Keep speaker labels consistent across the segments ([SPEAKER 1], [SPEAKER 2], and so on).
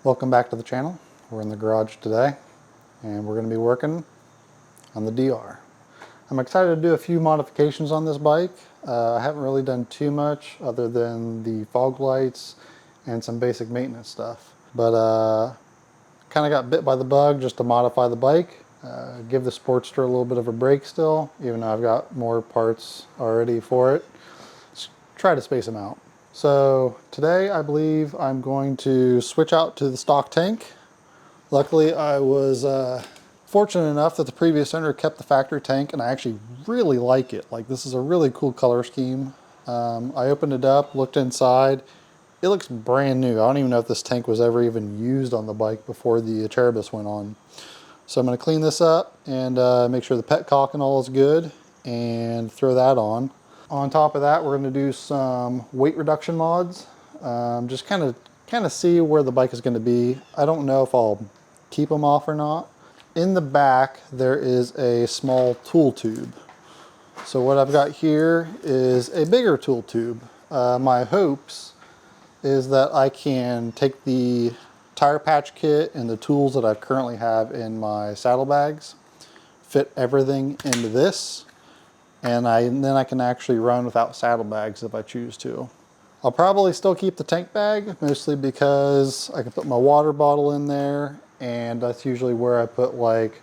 [SPEAKER 1] Welcome back to the channel. We're in the garage today and we're going to be working on the DR. I'm excited to do a few modifications on this bike. I haven't really done too much other than the fog lights and some basic maintenance stuff. But kind of got bit by the bug just to modify the bike, give the Sportster a little bit of a break still, even though I've got more parts already for it. Just try to space them out. So today I believe I'm going to switch out to the stock tank. Luckily I was fortunate enough that the previous owner kept the factory tank and I actually really like it. Like, this is a really cool color scheme. I opened it up, looked inside. It looks brand new. I don't even know if this tank was ever even used on the bike before the Cherbus went on. So I'm going to clean this up and make sure the petcock and all is good and throw that on. On top of that, we're going to do some weight reduction mods. Just kind of see where the bike is going to be. I don't know if I'll keep them off or not. In the back, there is a small tool tube. So what I've got here is a bigger tool tube. My hopes is that I can take the tire patch kit and the tools that I currently have in my saddlebags, fit everything into this, and then I can actually run without saddlebags if I choose to. I'll probably still keep the tank bag, mostly because I can put my water bottle in there, and that's usually where I put like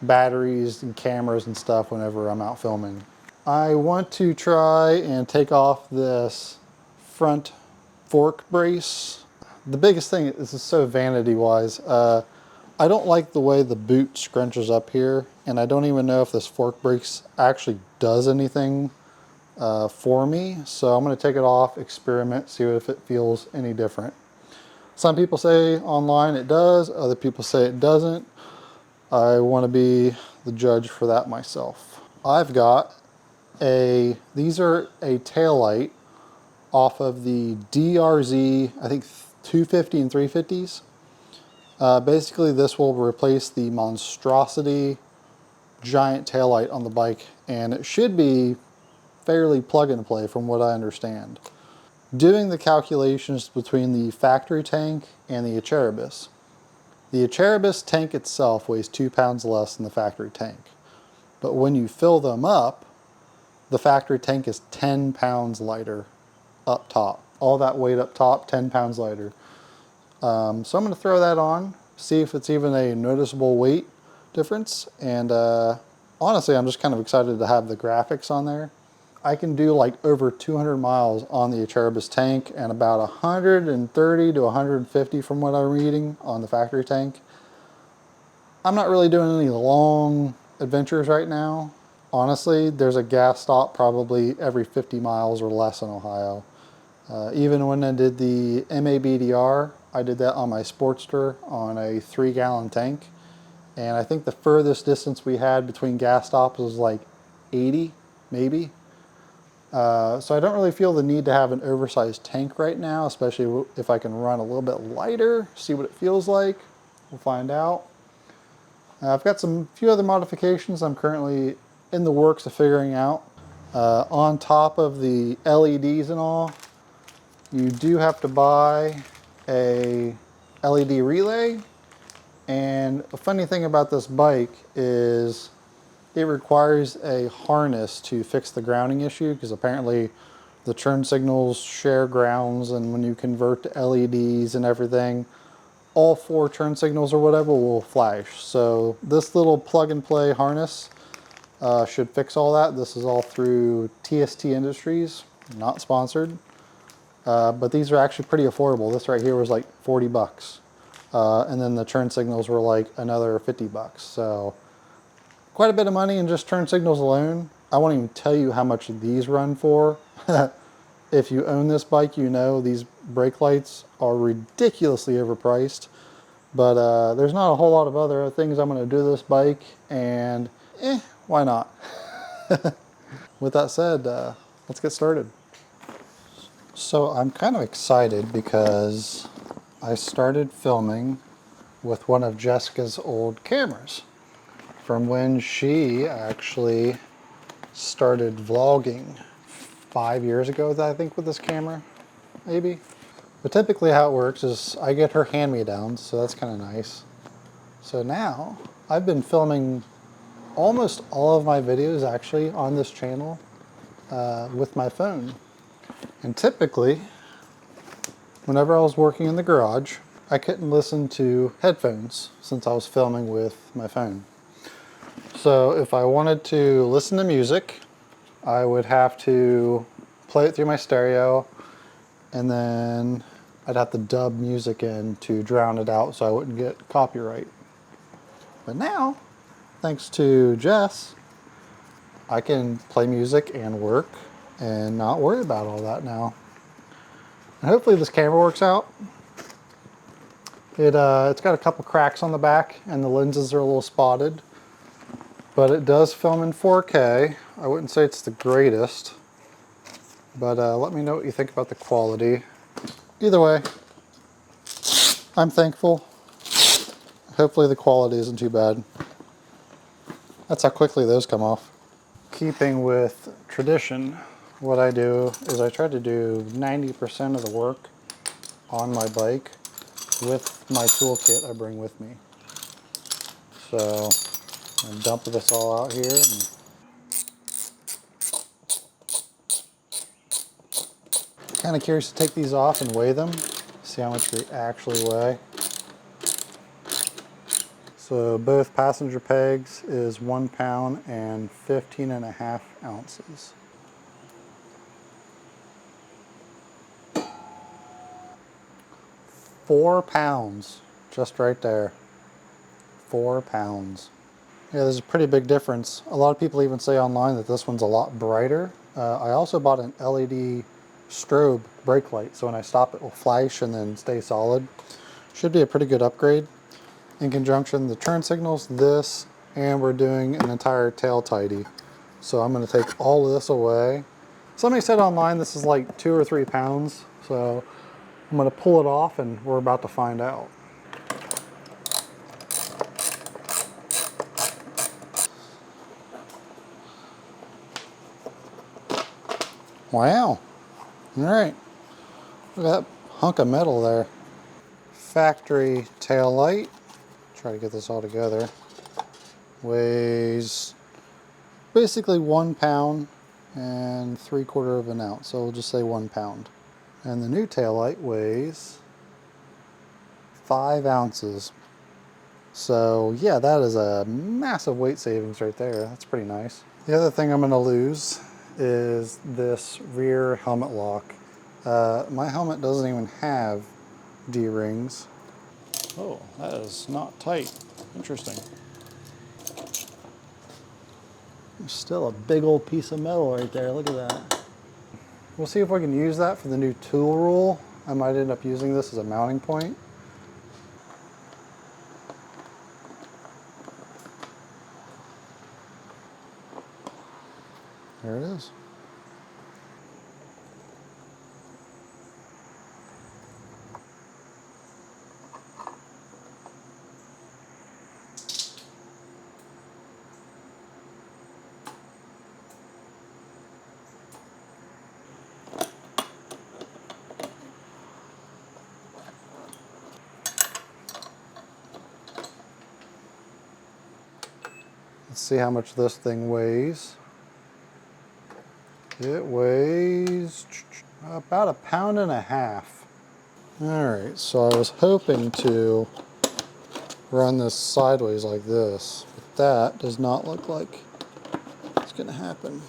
[SPEAKER 1] batteries and cameras and stuff whenever I'm out filming. I want to try and take off this front fork brace. The biggest thing, this is so vanity wise, I don't like the way the boot scrunches up here, and I don't even know if this fork brace actually does anything for me. So I'm going to take it off, experiment, see if it feels any different. Some people say online it does, other people say it doesn't. I want to be the judge for that myself. I've got these are a tail light off of the DRZ, I think 250 and 350s. Basically this will replace the monstrosity giant taillight on the bike, and it should be fairly plug and play from what I understand. Doing the calculations between the factory tank and the Cherbus. The Cherbus tank itself weighs 2 pounds less than the factory tank. But when you fill them up, the factory tank is 10 pounds lighter up top. All that weight up top, 10 pounds lighter. So I'm going to throw that on, see if it's even a noticeable weight difference. And honestly, I'm just kind of excited to have the graphics on there. I can do like over 200 miles on the Cherbus tank and about 130 to 150 from what I'm reading on the factory tank. I'm not really doing any long adventures right now. Honestly, there's a gas stop probably every 50 miles or less in Ohio. Even when I did the MABDR, I did that on my Sportster on a 3-gallon tank. And I think the furthest distance we had between gas stops was like 80, maybe. So I don't really feel the need to have an oversized tank right now, especially if I can run a little bit lighter, see what it feels like. We'll find out. I've got few other modifications I'm currently in the works of figuring out. On top of the LEDs and all, you do have to buy a LED relay. And a funny thing about this bike is it requires a harness to fix the grounding issue, because apparently the turn signals share grounds, and when you convert to LEDs and everything, all 4 turn signals or whatever will flash. So this little plug and play harness should fix all that. This is all through TST Industries, not sponsored. But these are actually pretty affordable. This right here was like 40 bucks. And then the turn signals were like another 50 bucks. So quite a bit of money in just turn signals alone. I won't even tell you how much these run for. If you own this bike, you know these brake lights are ridiculously overpriced. But there's not a whole lot of other things I'm going to do to this bike, and why not? With that said, let's get started. So I'm kind of excited because I started filming with one of Jessica's old cameras from when she actually started vlogging 5 years ago, I think, with this camera, maybe. But typically how it works is I get her hand-me-downs, so that's kind of nice. So now, I've been filming almost all of my videos actually on this channel with my phone. And typically, whenever I was working in the garage, I couldn't listen to headphones since I was filming with my phone. So if I wanted to listen to music, I would have to play it through my stereo, and then I'd have to dub music in to drown it out so I wouldn't get copyright. But now, thanks to Jess, I can play music and work and not worry about all that now. And hopefully this camera works out. It's got a couple cracks on the back and the lenses are a little spotted, but it does film in 4K. I wouldn't say it's the greatest, but let me know what you think about the quality. Either way, I'm thankful. Hopefully the quality isn't too bad. That's how quickly those come off. Keeping with tradition, what I do is I try to do 90% of the work on my bike with my toolkit I bring with me. So I'm dumping this all out here. And kind of curious to take these off and weigh them, see how much they actually weigh. So both passenger pegs is 1 pound and 15.5 ounces. £4, just right there. 4 pounds. Yeah, there's a pretty big difference. A lot of people even say online that this one's a lot brighter. I also bought an LED strobe brake light, so when I stop it will flash and then stay solid. Should be a pretty good upgrade. In conjunction, the turn signals, this, and we're doing an entire tail tidy. So I'm going to take all of this away. Somebody said online this is like 2 or 3 pounds, so I'm going to pull it off and we're about to find out. Wow. All right. Look at that hunk of metal there. Factory tail light. Try to get this all together. Weighs basically 1 pound and 3/4 of an ounce. So we'll just say 1 pound. And the new tail light weighs 5 ounces. So yeah, that is a massive weight savings right there. That's pretty nice. The other thing I'm going to lose is this rear helmet lock. My helmet doesn't even have D-rings. Oh, that is not tight. Interesting. There's still a big old piece of metal right there. Look at that. We'll see if we can use that for the new tool rule. I might end up using this as a mounting point. There it is. Let's see how much this thing weighs. It weighs about 1.5 pounds. Alright, so I was hoping to run this sideways like this, but that does not look like it's going to happen.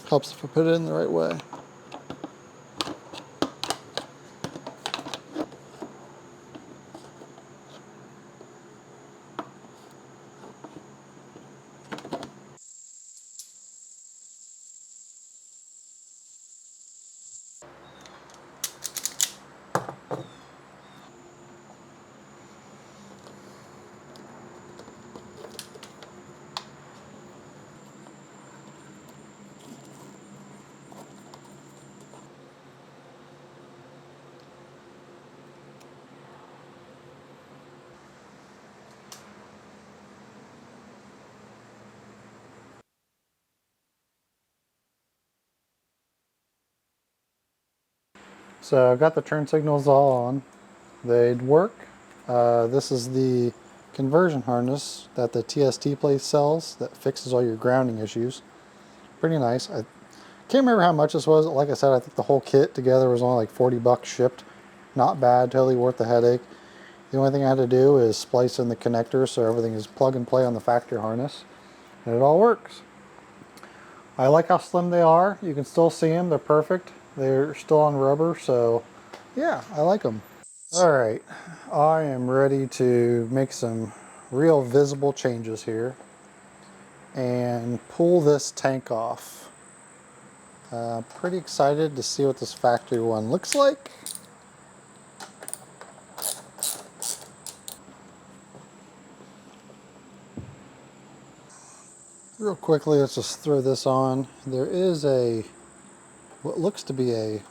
[SPEAKER 1] Helps if I put it in the right way. So I've got the turn signals all on. They'd work. This is the conversion harness that the TST place sells that fixes all your grounding issues. Pretty nice. I can't remember how much this was. Like I said, I think the whole kit together was only like 40 bucks shipped. Not bad, totally worth the headache. The only thing I had to do is splice in the connectors so everything is plug and play on the factory harness. And it all works. I like how slim they are. You can still see them. They're perfect. They're still on rubber, so yeah, I like them. All right, I am ready to make some real visible changes here and pull this tank off. Pretty excited to see what this factory one looks like. Real quickly, let's just throw this on. There is what looks to be a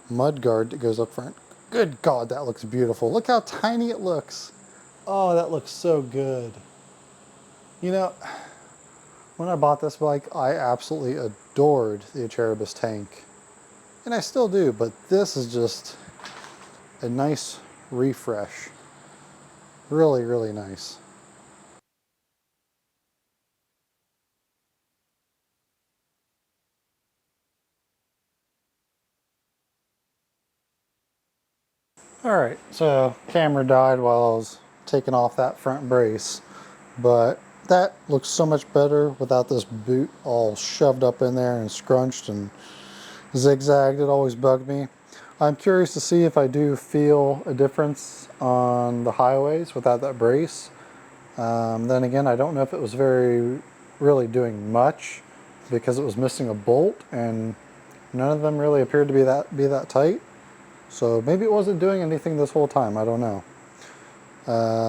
[SPEAKER 1] mud guard that goes up front. Good God, that looks beautiful. Look how tiny it looks. Oh, that looks so good. You know, when I bought this bike, I absolutely adored the Acheribus tank. And I still do, but this is just a nice refresh. Really, really nice. All right, so camera died while I was taking off that front brace, but that looks so much better without this boot all shoved up in there and scrunched and zigzagged. It always bugged me. I'm curious to see if I do feel a difference on the highways without that brace. Then again, I don't know if it was really doing much because it was missing a bolt and none of them really appeared to be that tight. So maybe it wasn't doing anything this whole time, I don't know.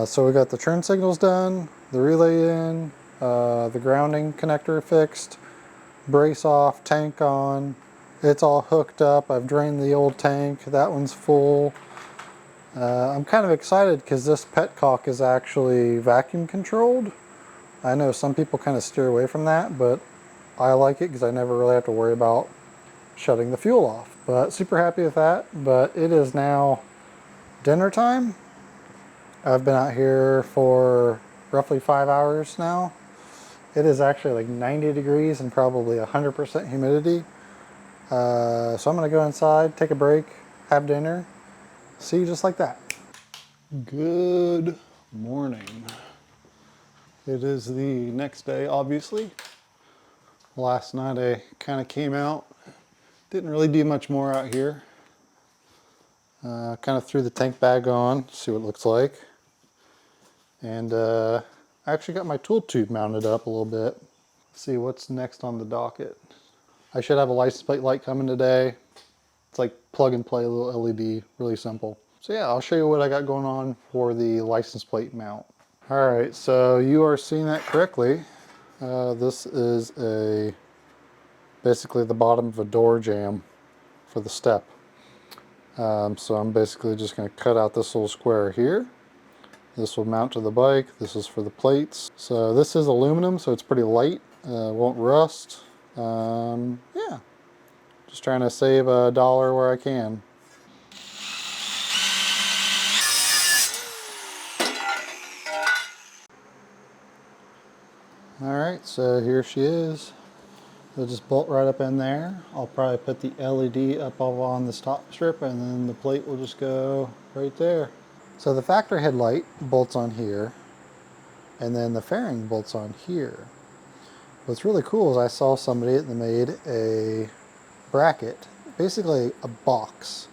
[SPEAKER 1] So we got the turn signals done, the relay in, the grounding connector fixed, brace off, tank on. It's all hooked up. I've drained the old tank. That one's full. I'm kind of excited because this petcock is actually vacuum controlled. I know some people kind of steer away from that, but I like it because I never really have to worry about shutting the fuel off. But super happy with that. But it is now dinner time. I've been out here for roughly 5 hours now. It is actually like 90 degrees and probably 100% humidity. So I'm gonna go inside, take a break, have dinner, see you just like that. Good morning. It is the next day, obviously. Last night I kind of came out, didn't really do much more out here. Kind of threw the tank bag on, see what it looks like. And I actually got my tool tube mounted up a little bit. See what's next on the docket. I should have a license plate light coming today. It's like plug and play, a little LED, really simple. So yeah, I'll show you what I got going on for the license plate mount. All right, so you are seeing that correctly. This is basically the bottom of a door jamb for the step. So I'm basically just going to cut out this little square here. This will mount to the bike. This is for the plates. So this is aluminum, so it's pretty light. Won't rust. Yeah, just trying to save a dollar where I can. All right, so here she is. It'll just bolt right up in there. I'll probably put the LED up on the top strip and then the plate will just go right there. So the factory headlight bolts on here and then the fairing bolts on here. What's really cool is I saw somebody that made a bracket, basically a box,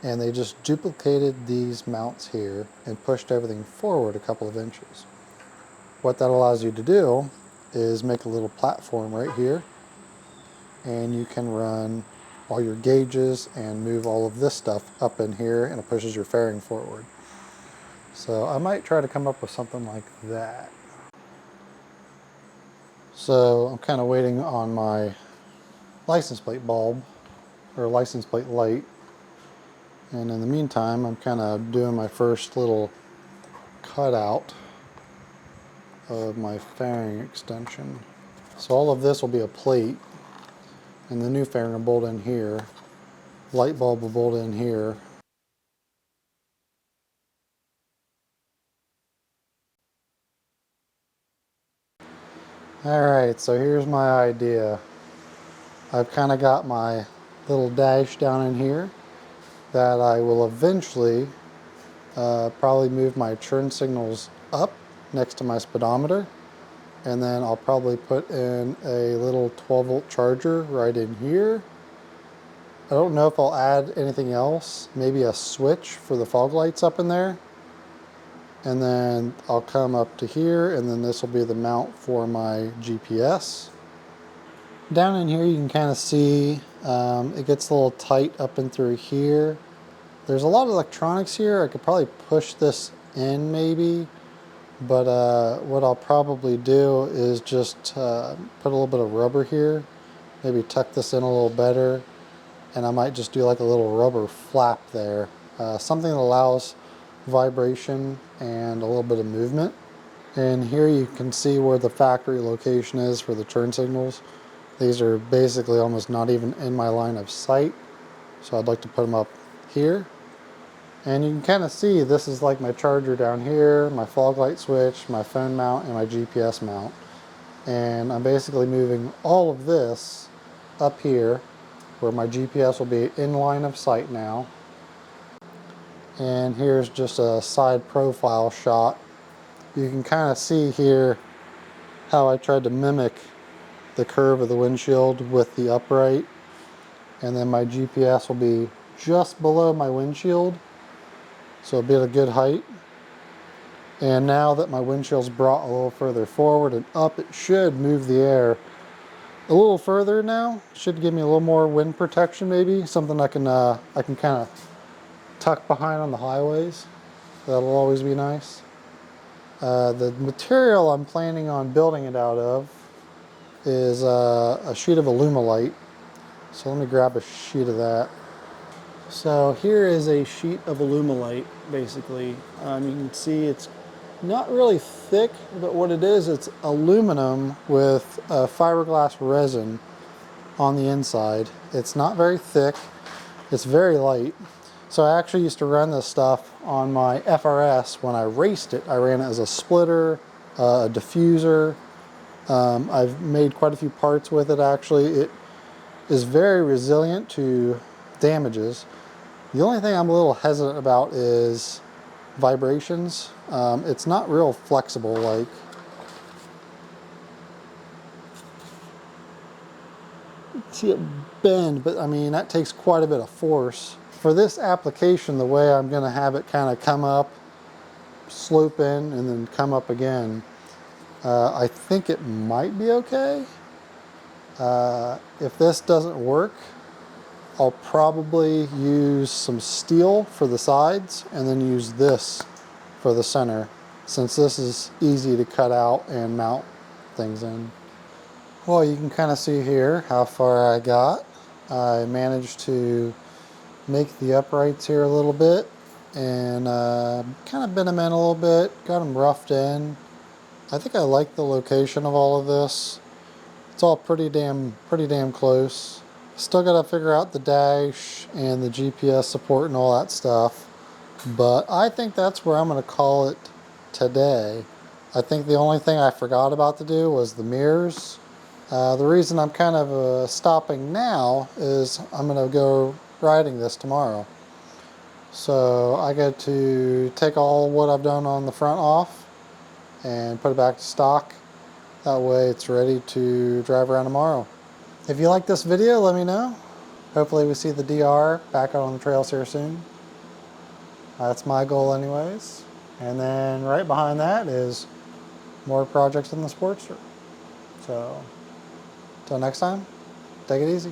[SPEAKER 1] and they just duplicated these mounts here and pushed everything forward a couple of inches. What that allows you to do is make a little platform right here, and you can run all your gauges and move all of this stuff up in here, and it pushes your fairing forward. So I might try to come up with something like that. So I'm kind of waiting on my license plate bulb or license plate light, and in the meantime I'm kind of doing my first little cutout of my fairing extension. So all of this will be a plate, and the new fairing will bolt in here. light bulb will bolt in here. Alright, so here's my idea. I've kind of got my little dash down in here that I will eventually probably move my turn signals up next to my speedometer, and then I'll probably put in a little 12-volt charger right in here. I don't know if I'll add anything else, maybe a switch for the fog lights up in there. And then I'll come up to here, and then this will be the mount for my GPS. Down in here you can kind of see it gets a little tight up and through here. There's a lot of electronics here. I could probably push this in maybe, but what I'll probably do is just put a little bit of rubber here, maybe tuck this in a little better, and I might just do like a little rubber flap there, something that allows vibration and a little bit of movement. And here you can see where the factory location is for the turn signals. These are basically almost not even in my line of sight, so I'd like to put them up here. And you can kind of see this is like my charger down here, my fog light switch, my phone mount, and my GPS mount. And I'm basically moving all of this up here where my GPS will be in line of sight now. And here's just a side profile shot. You can kind of see here how I tried to mimic the curve of the windshield with the upright, and then my GPS will be just below my windshield, so it'll be at a good height. And now that my windshield's brought a little further forward and up, it should move the air a little further now. Should give me a little more wind protection, maybe something I can kind of tuck behind on the highways. That'll always be nice. The material I'm planning on building it out of is a sheet of Alumilite. So let me grab a sheet of that. So here is a sheet of Alumilite, basically. You can see it's not really thick, but what it is, it's aluminum with fiberglass resin on the inside. It's not very thick, it's very light. So I actually used to run this stuff on my FRS when I raced it. I ran it as a splitter, a diffuser. I've made quite a few parts with it actually. It is very resilient to damages. The only thing I'm a little hesitant about is vibrations. It's not real flexible, like see it bend, but I mean that takes quite a bit of force. For this application, the way I'm going to have it kind of come up, slope in, and then come up again, I think it might be okay. If this doesn't work, I'll probably use some steel for the sides and then use this for the center, since this is easy to cut out and mount things in. Well, you can kind of see here how far I got. I managed to make the uprights here a little bit and kind of bend them in a little bit, got them roughed in. I think I like the location of all of this. It's all pretty damn close. Still got to figure out the dash and the GPS support and all that stuff, but I think that's where I'm going to call it today. I think the only thing I forgot about to do was the mirrors. The reason I'm kind of stopping now is I'm going to go riding this tomorrow. So I get to take all what I've done on the front off and put it back to stock. That way it's ready to drive around tomorrow. If you like this video, let me know. Hopefully we see the DR back out on the trails here soon. That's my goal anyways. And then right behind that is more projects in the Sportster. So, until next time, take it easy.